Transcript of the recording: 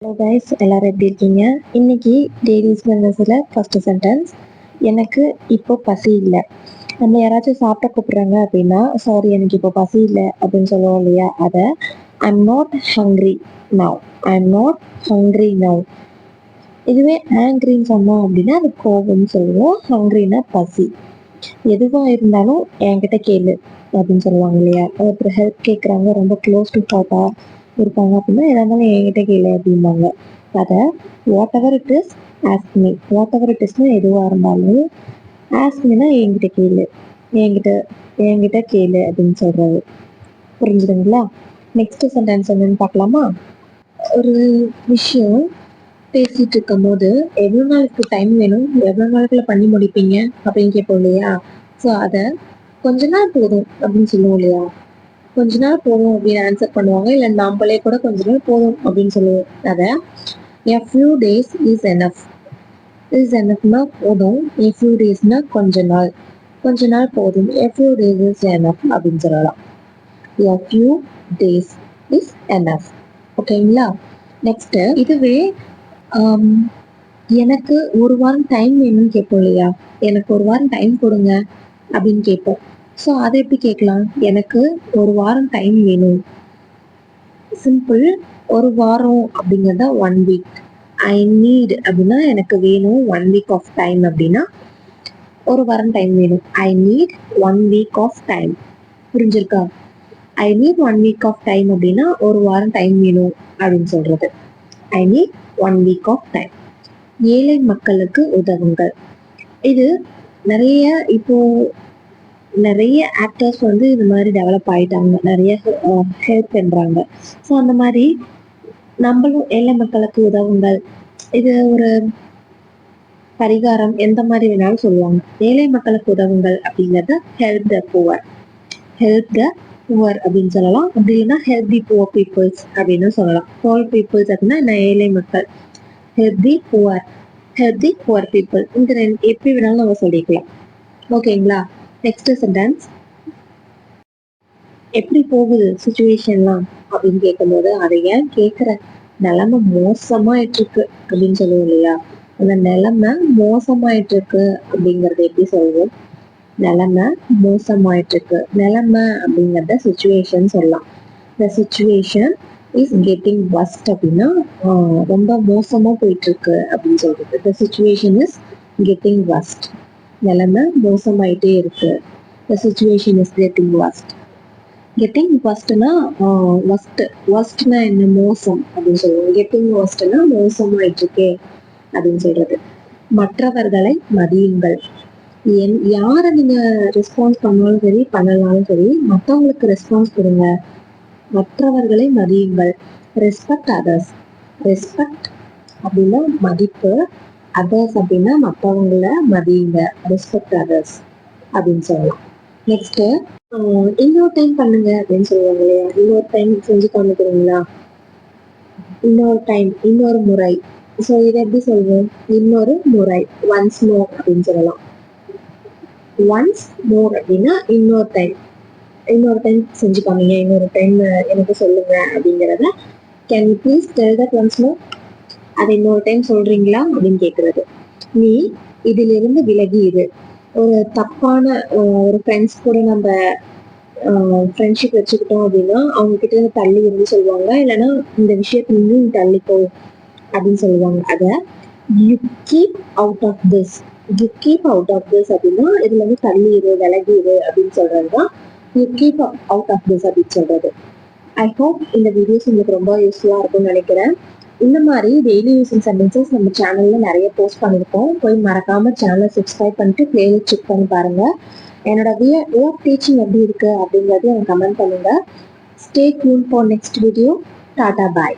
Hello guys, எல்லாரும் எப்படி இருக்கீங்க? இன்னைக்கு டெய்லி ஸ்பெண்டஸில் ஃபர்ஸ்ட் சென்டென்ஸ், எனக்கு இப்போ பசி இல்லை. நம்ம யாராச்சும் சாப்பிட கூப்பிட்றாங்க அப்படின்னா, சாரி எனக்கு இப்போ பசி இல்லை அப்படின்னு சொல்லுவோம் இல்லையா? அதை I'm not hungry now, I'm not hungry now. இதுவே ஆங்க்ரின்னு சொன்னோம் அப்படின்னா அது கோபம்னு சொல்லுவோம். ஹங்க்ரினா பசி. எதுவாக இருந்தாலும் என்கிட்ட கேளு அப்படின்னு சொல்லுவாங்க இல்லையா? ஒருத்தர் ஹெல்ப் கேட்குறாங்க, ரொம்ப க்ளோஸ் டு ஹார்ட்டாக இருப்பாங்க அப்படின்னா எதாக இருந்தாலும் என்கிட்ட கேளு அப்படிம்பாங்க. அதை whatever it is ask me, whatever it இஸ்னா எதுவாக இருந்தாலும் ஆஸ்க் மீனா என்கிட்ட கேளு, என்கிட்ட என்கிட்ட கேளு அப்படின்னு சொல்றது. புரிஞ்சுதுங்களா? நெக்ஸ்ட் சென்டென்ஸ் என்னன்னு பார்க்கலாமா? ஒரு விஷயம் பேசிட்டு இருக்கும் போது எவ்வளோ நாளுக்கு டைம் வேணும், எவ்வளோ நாளுக்குள்ள பண்ணி முடிப்பீங்க அப்படின்னு கேட்போம் இல்லையா? ஸோ அதை கொஞ்ச நாள் போதும் அப்படின்னு சொல்லுவோம் இல்லையா? கொஞ்ச நாள் போதும் அப்படின்னு ஆன்சர் பண்ணுவாங்க. இல்லை நம்மளே கூட கொஞ்ச நாள் போதும் அப்படின்னு சொல்லுவோம். அதை a few days is enough. is enoughனா போதும், a few daysனா கொஞ்ச நாள் போதும், a few days is enough அப்படின்னு சொல்லலாம். a few days is enough. ஓகேங்களா? நெக்ஸ்ட், இதுவே எனக்கு ஒரு வாரம் டைம் வேணும்னு கேட்போம் இல்லையா? எனக்கு ஒரு வாரம் டைம் கொடுங்க அப்படின்னு கேட்போம். ஸோ அதை எப்படி கேட்கலாம்? எனக்கு ஒரு வாரம் டைம் வேணும். சிம்பிள். ஒரு வாரம் அப்படிங்கிறத 1 வீக். ஐ நீட் அப்படின்னா எனக்கு வேணும் 1 வீக் ஆஃப் டைம் அப்படின்னா ஒரு வாரம் டைம் வேணும். I need 1 week of time. புரிஞ்சிருக்கா? I need 1 week of time அப்படின்னா ஒரு வாரம் டைம் வேணும் அப்படின்னு சொல்றது. I need 1 week of time. ஏழை மக்களுக்கு உதவுங்கள். இது நிறைய ஆக்டர்ஸ் வந்து இந்த மாதிரி டெவலப் ஆயிட்டாங்க, நிறைய ஹெல்ப் பண்றாங்க. ஸோ அந்த மாதிரி நம்மளும் ஏழை மக்களுக்கு உதவுங்கள், இது ஒரு பரிகாரம், எந்த மாதிரி வேணாலும் சொல்லுவாங்க. ஏழை மக்களுக்கு உதவுங்கள் அப்படிங்கிறத help the poor, help the poor அப்படின்னு சொல்லலாம். அப்படி இல்லைன்னா ஹெல்ப் தி புவர் பீப்புள்ஸ் அப்படின்னு சொல்லலாம். புவர் பீப்புள்ஸ் அப்படின்னா என்ன? ஏழை மக்கள். Help the poor, help the poor people. இந்த எப்படி வேணாலும் நம்ம சொல்லிக்கலாம். ஓகேங்களா? நெக்ஸ்ட் சென்டென்ஸ், எப்படி போகுது சுச்சுவேஷன்லாம் அப்படின்னு கேட்கும்போது, அதை ஏன் கேட்குற, நிலைமை மோசமாயிட்டு இருக்கு அப்படின்னு சொல்லுவோம் இல்லையா? அந்த நிலைமை மோசமாயிட்டு இருக்கு அப்படிங்கறது எப்படி சொல்லுவோம்? நிலைமை மோசமாயிட்டு இருக்கு. நிலைமை அப்படிங்கறத சுச்சுவேஷன் சொல்லலாம். The situation is getting worst அப்படின்னா ரொம்ப மோசமா போயிட்டு இருக்கு அப்படின்னு சொல்றது. The situation is getting worst. நிலைமை மோசமாயிட்டே இருக்கு. The situation is getting worst. Getting ஃபர்ஸ்ட்னா ஃபர்ஸ்ட்னா என்ன? மோசம் அப்படின்னு சொல்லுவோம். கெட்டிங் ஃபர்ஸ்ட்னா மோசமாயிட்டு இருக்கே அப்படின்னு சொல்றது. மற்றவர்களை மதியுங்கள். யாரை நீங்க ரெஸ்பான்ஸ் பண்ணாலும் சரி, பண்ணலாலும் சரி, மற்றவங்களுக்கு ரெஸ்பான்ஸ் கொடுங்க. மற்றவர்களை மதியுங்கள். Respect others. ரெஸ்பெக்ட் அப்படின்னா மதிப்பு, அதர்ஸ் அப்படின்னா மற்றவங்களை மதியுங்க. ரெஸ்பெக்ட் அதர்ஸ் அப்படின்னு சொல்லலாம். நெக்ஸ்ட், இன்னொரு டைம் பண்ணுங்க அப்படின்னு சொல்லுவாங்க இல்லையா? இன்னொரு டைம் செஞ்சு காமிக்கிறீங்களா? இன்னொரு டைம், இன்னொரு முறை. ஸோ இதை எப்படி சொல்லுவோம்? இன்னொரு முறை, ஒன்ஸ் மோர் அப்படின்னு சொல்லலாம். ஒன்ஸ் மோர் அப்படின்னா இன்னொரு டைம், இன்னொரு டைம் செஞ்சு காமிங்க, இன்னொரு டைம் எனக்கு சொல்லுங்க அப்படிங்கிறத. Can you please tell that once more? அதை இன்னொரு டைம் சொல்றீங்களா அப்படின்னு கேட்கறது. நீ இதிலிருந்து விலகி இரு. ஒரு தப்பான ஒரு ஃப்ரெண்ட்ஸ் கூட நம்ம ஃப்ரெண்ட்ஷிப் வச்சுக்கிட்டோம் அப்படின்னா அவங்க கிட்ட இருந்து தள்ளி இருந்து சொல்லுவாங்க. இல்லைன்னா இந்த விஷயத்துல இருந்து நீ தள்ளிப்போ அப்படின்னு சொல்லுவாங்க. அதை you keep out of this. You keep out of this அப்படின்னா இதுல இருந்து தள்ளி இரு, விலகி இரு அப்படின்னு சொல்றதுதான் you keep out of this அப்படின்னு சொல்றது. ஐ ஹோப் இந்த வீடியோஸ் உங்களுக்கு ரொம்ப யூஸ்ஃபுல்லா இருக்கும்னு நினைக்கிறேன். இந்த மாதிரி டெய்லி யூசிங் சென்டென்சஸ் நம்ம சேனல்ல நிறைய போஸ்ட் பண்ணிருக்கோம். போய் மறக்காம சேனலை சப்ஸ்கிரைப் பண்ணிட்டு பிளேலிஸ்ட் செக் பண்ணி பாருங்க. என்னோட வே ஆஃப் டீச்சிங் எப்படி இருக்கு அப்படிங்கறது எனக்கு கமெண்ட் பண்ணுங்க. Stay tune for next video. Tata bye.